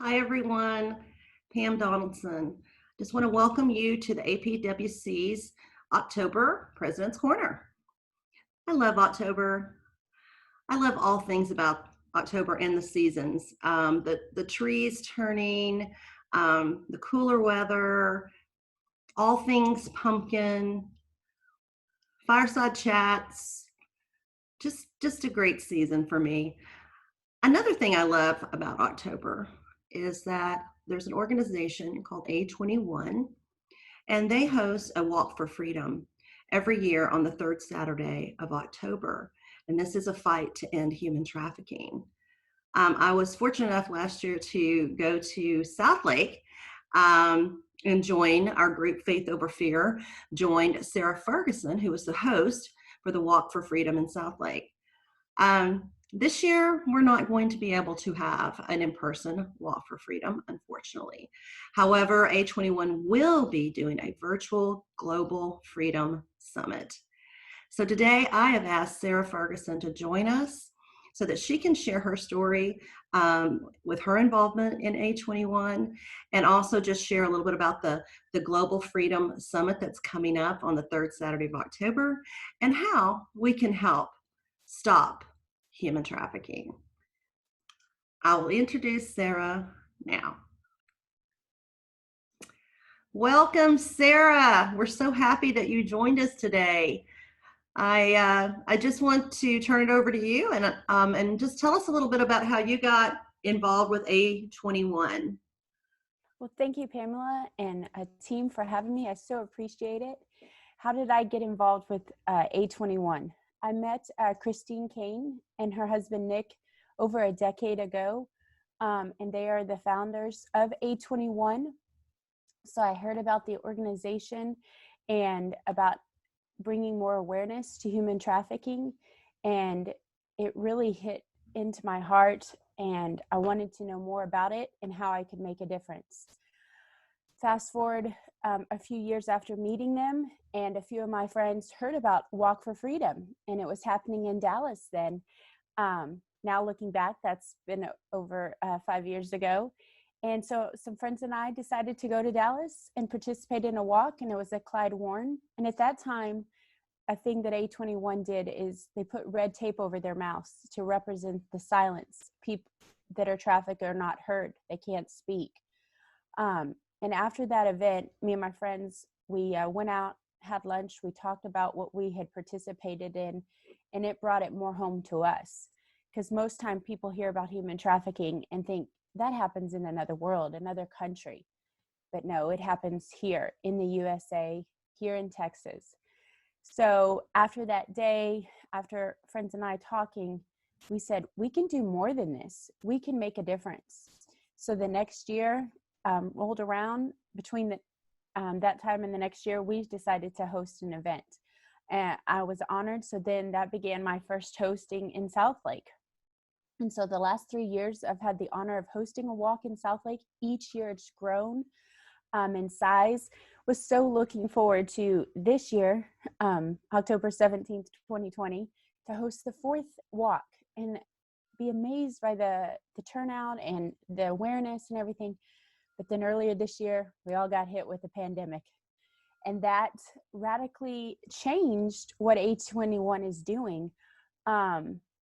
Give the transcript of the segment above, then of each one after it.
Hi, everyone. Pam Donaldson. Just want to welcome you to the APWC's October President's Corner. I love October. I love all things about October and the seasons. The trees turning, the cooler weather, all things pumpkin, fireside chats. Just a great season for me. Another thing I love about October is that there's an organization called A21, and they host a Walk for Freedom every year on the third Saturday of October. And this is a fight to end human trafficking. I was fortunate enough last year to go to South Lake and join our group Faith Over Fear, joined Sarah Ferguson, who was the host for the Walk for Freedom in South Lake. This year, we're not going to be able to have an in-person Walk for Freedom, unfortunately. However, A21 will be doing a virtual Global Freedom Summit. So today, I have asked Sarah Ferguson to join us so that she can share her story with her involvement in A21, and also just share a little bit about the Global Freedom Summit that's coming up on the third Saturday of October, and how we can help stop human trafficking. I will introduce Sarah now. Welcome, Sarah. We're so happy that you joined us today. I just want to turn it over to you and just tell us a little bit about how you got involved with A21. Well, thank you, Pamela, and a team for having me. I so appreciate it. How did I get involved with A21? I met Christine Kane and her husband, Nick, over a decade ago, and they are the founders of A21. So I heard about the organization and about bringing more awareness to human trafficking, and it really hit into my heart, and I wanted to know more about it and how I could make a difference. Fast forward a few years after meeting them, and a few of my friends heard about Walk for Freedom, and it was happening in Dallas then. Now looking back, that's been over 5 years ago. And so some friends and I decided to go to Dallas and participate in a walk, and it was at Clyde Warren. And at that time, a thing that A21 did is they put red tape over their mouths to represent the silence. People that are trafficked are not heard. They can't speak. And after that event, me and my friends, we went out, had lunch, we talked about what we had participated in, and it brought it more home to us. Because most time people hear about human trafficking and think that happens in another world, another country. But no, it happens here in the USA, here in Texas. So after that day, after friends and I talking, we said, we can do more than this. We can make a difference. So the next year rolled around. Between that time and the next year, we decided to host an event. And I was honored. So then that began my first hosting in South Lake. And so the last 3 years, I've had the honor of hosting a walk in South Lake. Each year it's grown in size. Was so looking forward to this year, October 17th, 2020, to host the fourth walk and be amazed by the turnout and the awareness and everything. But then earlier this year, we all got hit with the pandemic. And that radically changed what A21 is doing.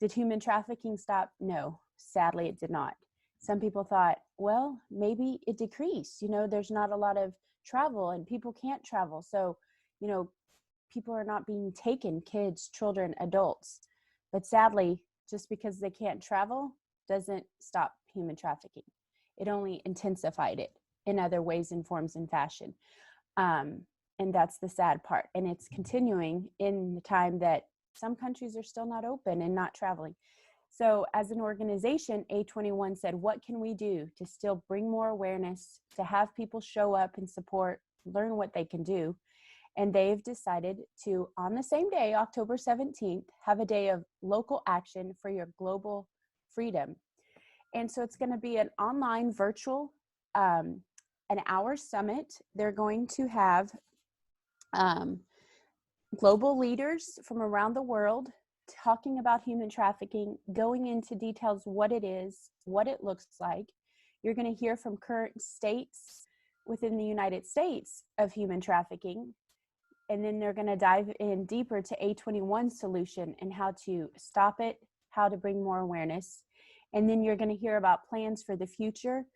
Did human trafficking stop? No, sadly it did not. Some people thought, well, maybe it decreased. There's not a lot of travel and people can't travel. So, people are not being taken, kids, children, adults. But sadly, just because they can't travel doesn't stop human trafficking. It only intensified it in other ways and forms and fashion. And that's the sad part. And it's continuing in the time that some countries are still not open and not traveling. So as an organization, A21 said, what can we do to still bring more awareness, to have people show up and support, learn what they can do? And they've decided to, on the same day, October 17th, have a day of local action for your global freedom. And so it's going to be an online virtual, an hour summit. They're going to have global leaders from around the world talking about human trafficking, going into details what it is, what it looks like, You're going to hear from current states within the United States of human trafficking. And then they're going to dive in deeper to A21 solution and how to stop it, how to bring more awareness. And then you're going to hear about plans for the future.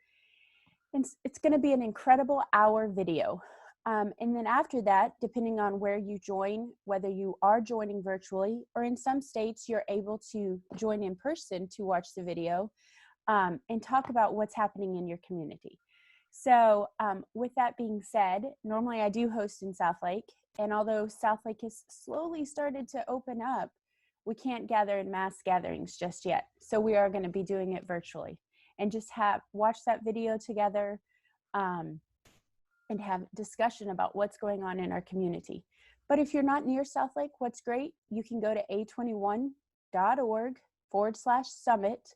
And it's going to be an incredible hour video. And then after that, depending on where you join, whether you are joining virtually or in some states, you're able to join in person to watch the video and talk about what's happening in your community. So with that being said, normally I do host in South Lake. And although South Lake has slowly started to open up, we can't gather in mass gatherings just yet. So we are going to be doing it virtually and just watch that video together and have discussion about what's going on in our community. But if you're not near South Lake, what's great, you can go to a21.org/summit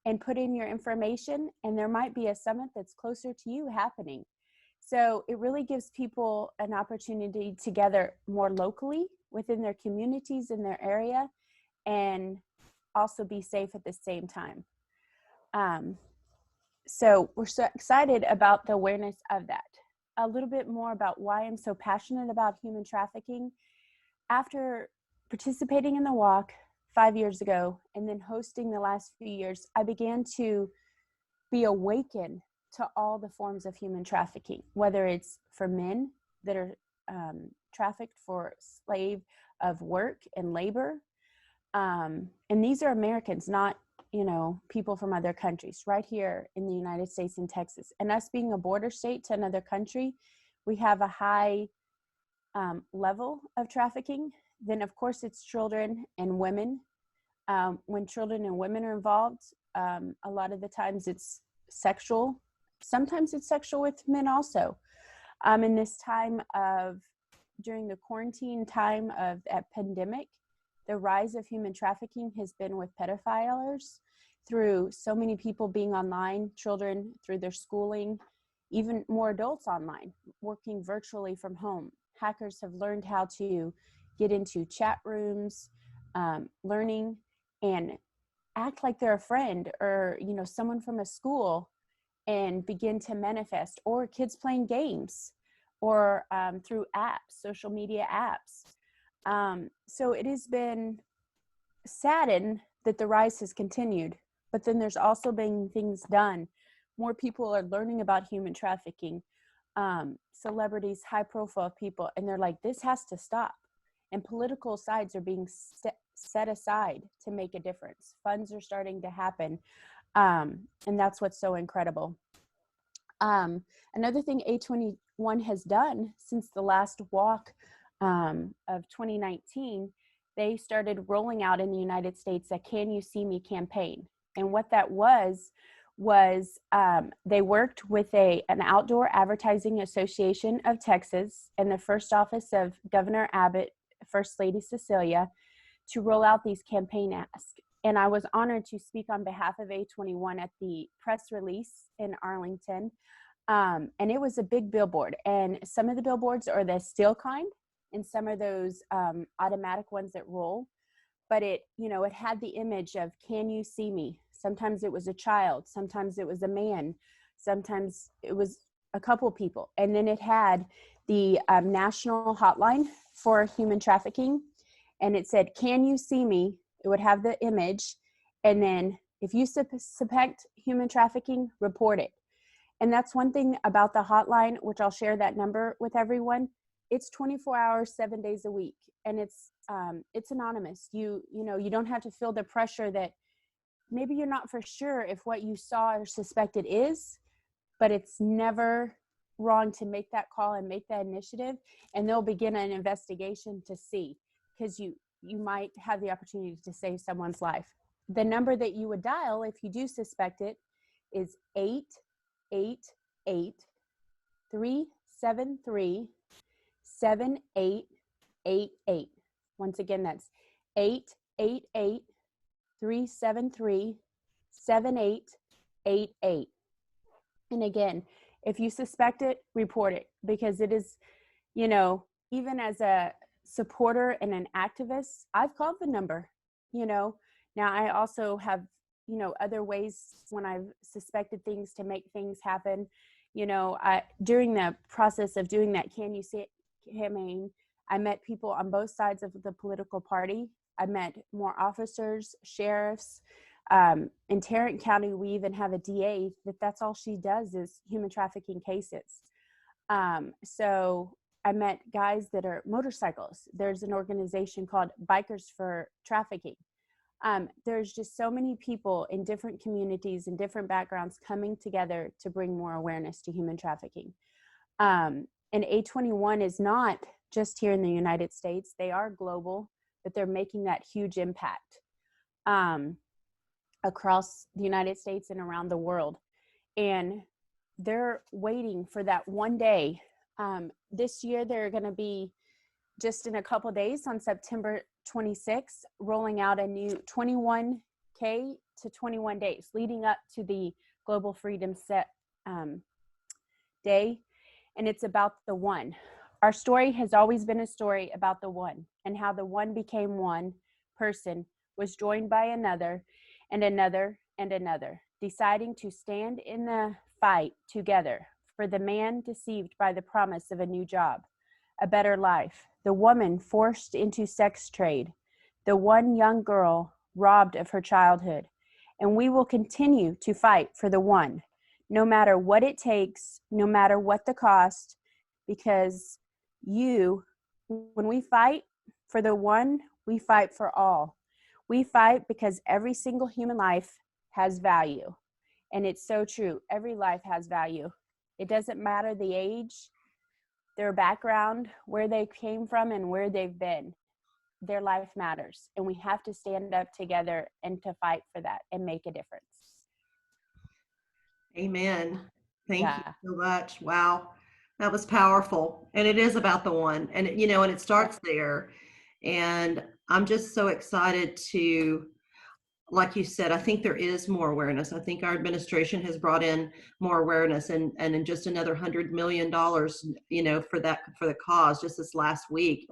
and put in your information, and there might be a summit that's closer to you happening. So it really gives people an opportunity to gather more locally within their communities in their area and also be safe at the same time. So we're so excited about the awareness of that. A little bit more about why I'm so passionate about human trafficking. After participating in the walk 5 years ago and then hosting the last few years, I began to be awakened to all the forms of human trafficking, whether it's for men that are trafficked for slave of work and labor. And these are Americans, not, people from other countries, right here in the United States and Texas. And us being a border state to another country, we have a high level of trafficking. Then of course it's children and women. When children and women are involved, a lot of the times it's sexual. Sometimes it's sexual with men also. In this time during the quarantine time of that pandemic, the rise of human trafficking has been with pedophiles through so many people being online, children through their schooling, even more adults online, working virtually from home. Hackers have learned how to get into chat rooms, learning and act like they're a friend or, someone from a school and begin to manifest, or kids playing games or through apps, social media apps. So it has been saddened that the rise has continued, but then there's also been things done. More people are learning about human trafficking, celebrities, high profile people, and they're like, this has to stop. And political sides are being set aside to make a difference. Funds are starting to happen. And that's what's so incredible. Another thing A21 has done since the last walk of 2019, they started rolling out in the United States a Can You See Me campaign. And what that was they worked with an outdoor advertising association of Texas and the first office of Governor Abbott, First Lady Cecilia, to roll out these campaign asks. And I was honored to speak on behalf of A21 at the press release in Arlington. And it was a big billboard. And some of the billboards are the steel kind, and some of those automatic ones that roll. But it had the image of, can you see me? Sometimes it was a child, sometimes it was a man, sometimes it was a couple people. And then it had the national hotline for human trafficking. And it said, can you see me? It would have the image. And then if you suspect human trafficking, report it. And that's one thing about the hotline, which I'll share that number with everyone. It's 24 hours, 7 days a week. And it's anonymous. You don't have to feel the pressure that maybe you're not for sure if what you saw or suspected is, but it's never wrong to make that call and make that initiative. And they'll begin an investigation to see, because you might have the opportunity to save someone's life. The number that you would dial if you do suspect it is 888-373-7888. Once again, that's 888-373-7888. And again, if you suspect it, report it, because it is, even as a supporter and an activist, I've called the number, Now I also have other ways when I've suspected things to make things happen. During the process of doing that Can You See It campaign, I met people on both sides of the political party. I met more officers, sheriffs. In Tarrant County, we even have a DA that's all she does is human trafficking cases. So I met guys that are motorcycles. There's an organization called Bikers for Trafficking. There's just so many people in different communities and different backgrounds coming together to bring more awareness to human trafficking. And A21 is not just here in the United States. They are global, but they're making that huge impact across the United States and around the world. And they're waiting for that one day. This year, they're going to be just in a couple of days on September 26th, rolling out a new 21K to 21 days leading up to the Global Freedom Set Day. And it's about the one. Our story has always been a story about the one and how the one became one person, was joined by another and another and another, deciding to stand in the fight together for the man deceived by the promise of a new job, a better life, the woman forced into sex trade, the one young girl robbed of her childhood. And we will continue to fight for the one, no matter what it takes, no matter what the cost, because when we fight for the one, we fight for all. We fight because every single human life has value. And it's so true. Every life has value. It doesn't matter the age, their background, where they came from, and where they've been. Their life matters. And we have to stand up together and to fight for that and make a difference. Amen. Thank you so much. Wow. That was powerful. And it is about the one. And, and it starts there. And I'm just so excited to, like you said, I think there is more awareness. I think our administration has brought in more awareness and in just another $100 million, for the cause just this last week.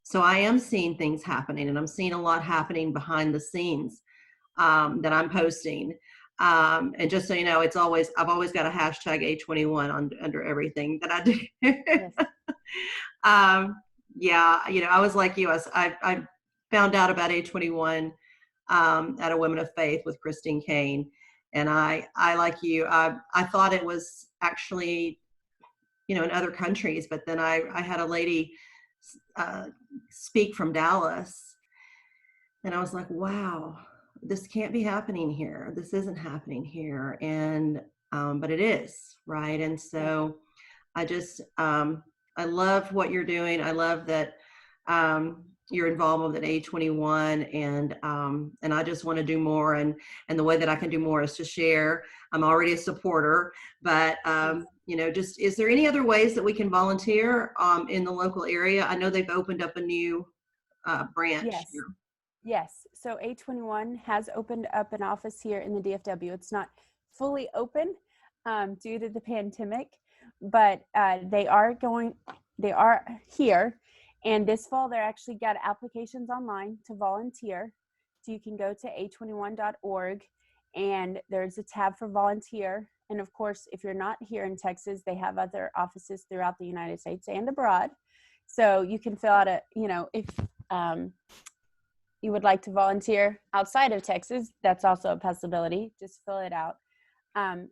So I am seeing things happening, and I'm seeing a lot happening behind the scenes that I'm posting. And just so you know, I've always got a hashtag A21 under everything that I do. Yes. Yeah, I was like you. I found out about A21 at a Women of Faith with Christine Kane, and I like you. I thought it was actually, in other countries, but then I had a lady speak from Dallas, and I was like, wow, this can't be happening here. This isn't happening here, and but it is, right? And so I just I love what you're doing. I love that you're involved with A21, and I just want to do more. And the way that I can do more is to share. I'm already a supporter, but just, is there any other ways that we can volunteer in the local area? I know they've opened up a new branch here. Yes. So A21 has opened up an office here in the DFW. It's not fully open due to the pandemic, but they are here. And this fall, they're actually got applications online to volunteer. So you can go to a21.org, and there's a tab for volunteer. And of course, if you're not here in Texas, they have other offices throughout the United States and abroad. So you can fill out if you would like to volunteer outside of Texas, that's also a possibility. Just fill it out.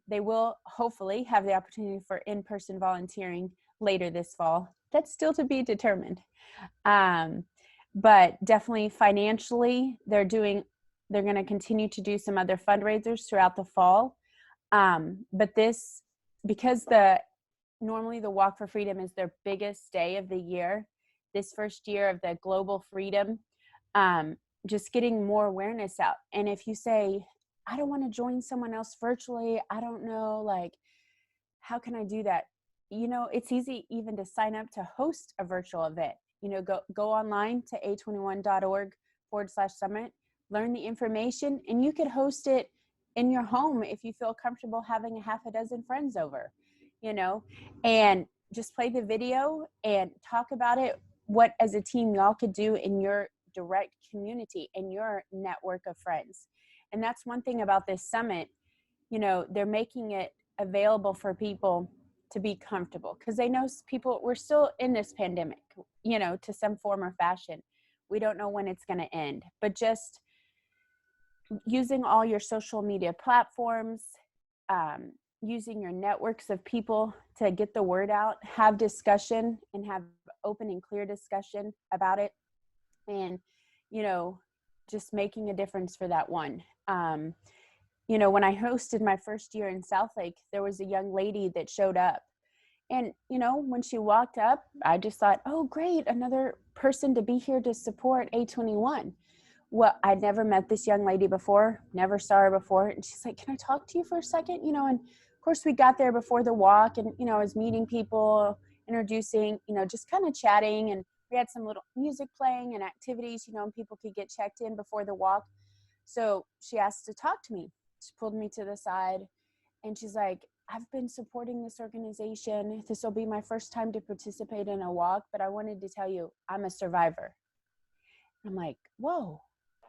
They will hopefully have the opportunity for in-person volunteering later this fall. That's still to be determined. But definitely financially, they're going to continue to do some other fundraisers throughout the fall. But because normally the Walk for Freedom is their biggest day of the year, this first year of the Global Freedom, just getting more awareness out. And if you say, I don't want to join someone else virtually, I don't know, how can I do that? It's easy even to sign up to host a virtual event. Go online to a21.org/summit, learn the information, and you could host it in your home if you feel comfortable having a half a dozen friends over, and just play the video and talk about it, what as a team y'all could do in your direct community and your network of friends. And that's one thing about this summit. They're making it available for people to be comfortable, because they know people, we're still in this pandemic, to some form or fashion. We don't know when it's going to end, but just using all your social media platforms, using your networks of people to get the word out, have discussion and have open and clear discussion about it. And, just making a difference for that one. When I hosted my first year in Southlake, there was a young lady that showed up. And, when she walked up, I just thought, oh, great, another person to be here to support A21. Well, I'd never met this young lady before, never saw her before. And she's like, can I talk to you for a second? And of course we got there before the walk, and, I was meeting people, introducing, just kind of chatting. And we had some little music playing and activities, and people could get checked in before the walk. So she asked to talk to me. She pulled me to the side and she's like, I've been supporting this organization. This will be my first time to participate in a walk, but I wanted to tell you, I'm a survivor. I'm like, whoa,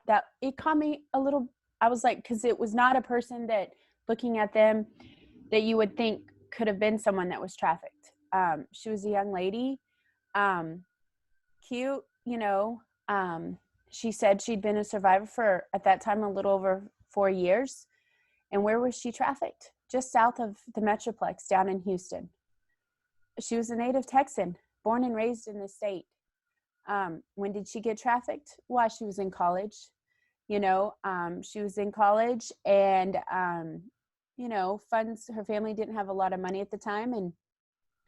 that it caught me a little. I was like, because it was not a person that, looking at them, that you would think could have been someone that was trafficked. She was a young lady, cute, she said she'd been a survivor for, at that time, a little over 4 years. And where was she trafficked? Just south of the Metroplex down in Houston. She was a native Texan, born and raised in the state. When did she get trafficked? While she was in college. She was in college, and, funds, her family didn't have a lot of money at the time. And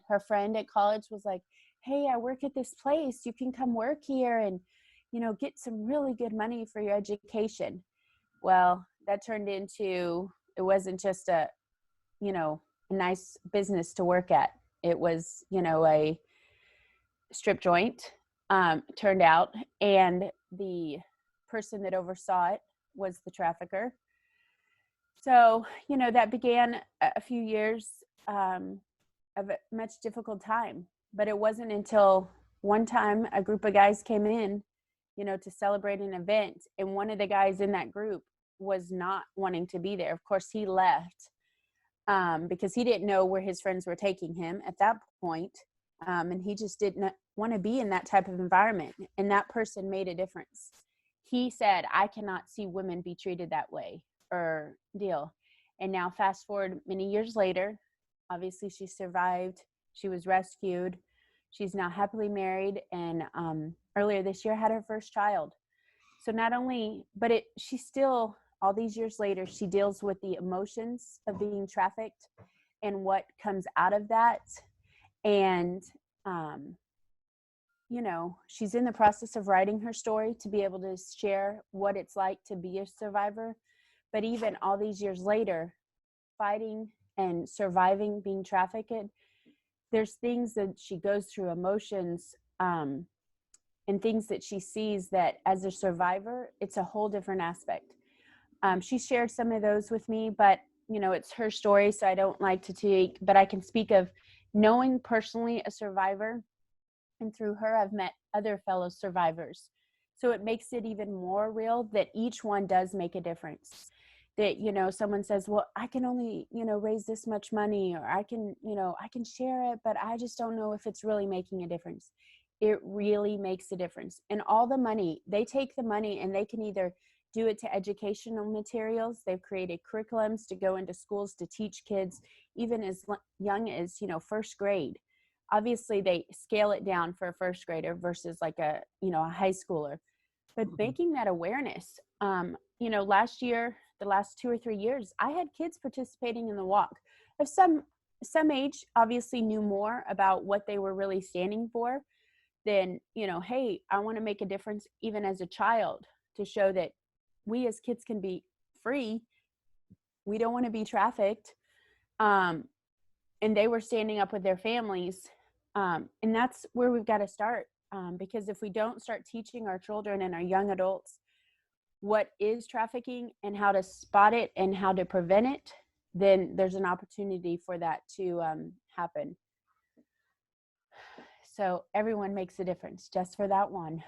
her friend at college was like, hey, I work at this place. You can come work here and, get some really good money for your education. Well, that turned into, it wasn't just a nice business to work at. It was, a strip joint, turned out. And the person that oversaw it was the trafficker. So, that began a few years of a much difficult time. But it wasn't until one time a group of guys came in, to celebrate an event. And one of the guys in that group was not wanting to be there. Of course, he left because he didn't know where his friends were taking him at that point. And he just didn't want to be in that type of environment. And that person made a difference. He said, I cannot see women be treated that way, or deal. And now fast forward many years later, obviously she survived. She was rescued. She's now happily married. And earlier this year had her first child. So not only, but she still, all these years later, she deals with the emotions of being trafficked and what comes out of that. And, she's in the process of writing her story to be able to share what it's like to be a survivor. But even all these years later, fighting and surviving being trafficked, there's things that she goes through, emotions, and things that she sees that as a survivor, it's a whole different aspect. She shared some of those with me, but it's her story, so I don't like to take, but I can speak of knowing personally a survivor, and through her, I've met other fellow survivors. So it makes it even more real that each one does make a difference. That, someone says, well, I can only, raise this much money, or I can share it, but I just don't know if it's really making a difference. It really makes a difference. And all the money, they take the money and they can either do it to educational materials. They've created curriculums to go into schools to teach kids, even as young as, first grade. Obviously, they scale it down for a first grader versus like a high schooler. But making that awareness, last year, the last 2 or 3 years, I had kids participating in the walk of some age, obviously knew more about what they were really standing for than, hey, I want to make a difference even as a child, to show that we as kids can be free. We don't want to be trafficked. And they were standing up with their families. And that's where we've got to start. Because if we don't start teaching our children and our young adults what is trafficking and how to spot it and how to prevent it, then there's an opportunity for that to happen. So everyone makes a difference, just for that one.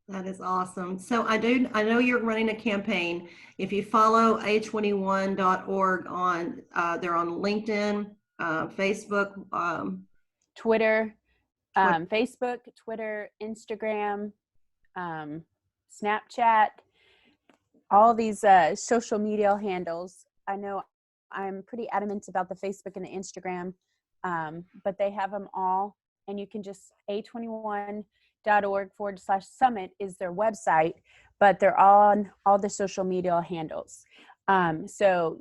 That is awesome. So I know you're running a campaign. If you follow a21.org on, they're on LinkedIn, Facebook, Twitter, Twitter. Facebook, Twitter, Instagram, um, Snapchat, all these social media handles. I know I'm pretty adamant about the Facebook and the Instagram, but they have them all. And you can just a21.org/summit is their website, but they're on all the social media handles. So,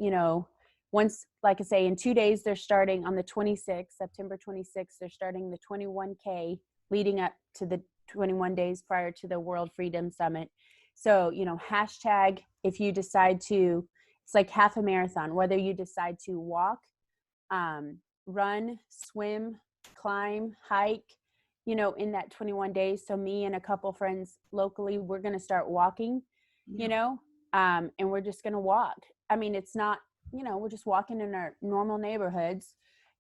once, like I say, in 2 days, they're starting on the 26th, September 26th, they're starting the 21K leading up to the 21 days prior to the World Freedom Summit. So, hashtag if you decide to, it's like half a marathon, whether you decide to walk, run, swim, climb, hike, in that 21 days. So me and a couple friends locally, we're going to start walking, and we're just going to walk. I mean, it's not, we're just walking in our normal neighborhoods,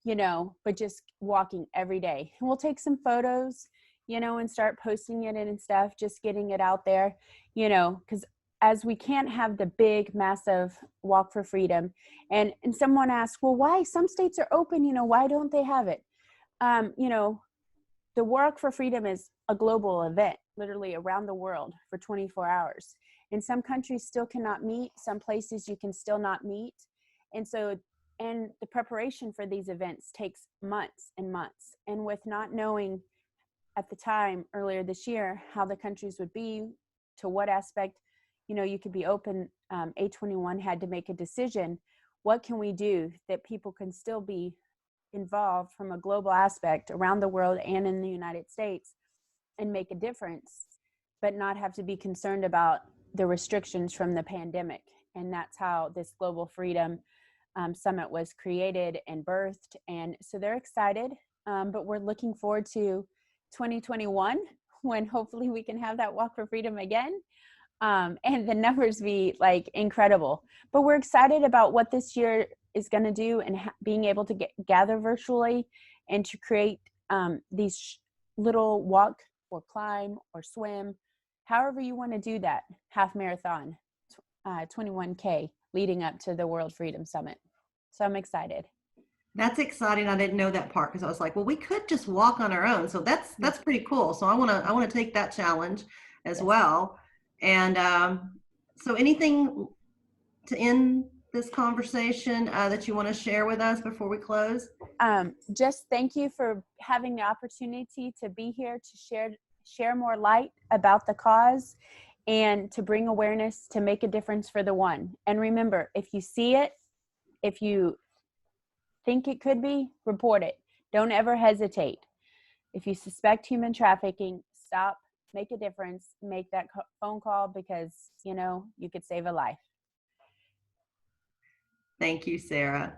but just walking every day. And we'll take some photos, and start posting it and stuff, just getting it out there, because as we can't have the big, massive walk for freedom. And someone asked, well, why? Some states are open, why don't they have it? The Walk for Freedom is a global event, literally around the world for 24 hours. And some countries still cannot meet. Some places you can still not meet. And so, and the preparation for these events takes months and months. And with not knowing at the time earlier this year how the countries would be, to what aspect, you could be open, A21 had to make a decision. What can we do that people can still be involved from a global aspect around the world and in the United States and make a difference, but not have to be concerned about the restrictions from the pandemic? And that's how this Global Freedom Summit was created and birthed. And so they're excited, but we're looking forward to 2021 when hopefully we can have that Walk for Freedom again. And the numbers be like incredible. But we're excited about what this year is going to do, and being able to gather virtually and to create these little walk or climb or swim, however you want to do that, half marathon, 21K leading up to the World Freedom Summit. So I'm excited. That's exciting. I didn't know that part because I was like, well, we could just walk on our own. So that's pretty cool. So I want to take that challenge as Yes. well. And so anything to end this conversation that you want to share with us before we close? Just thank you for having the opportunity to be here to share more light about the cause and to bring awareness, to make a difference for the one. And remember, if you see it, if you think it could be, report it. Don't ever hesitate. If you suspect human trafficking, stop, make a difference, make that phone call, because, you could save a life. Thank you, Sarah.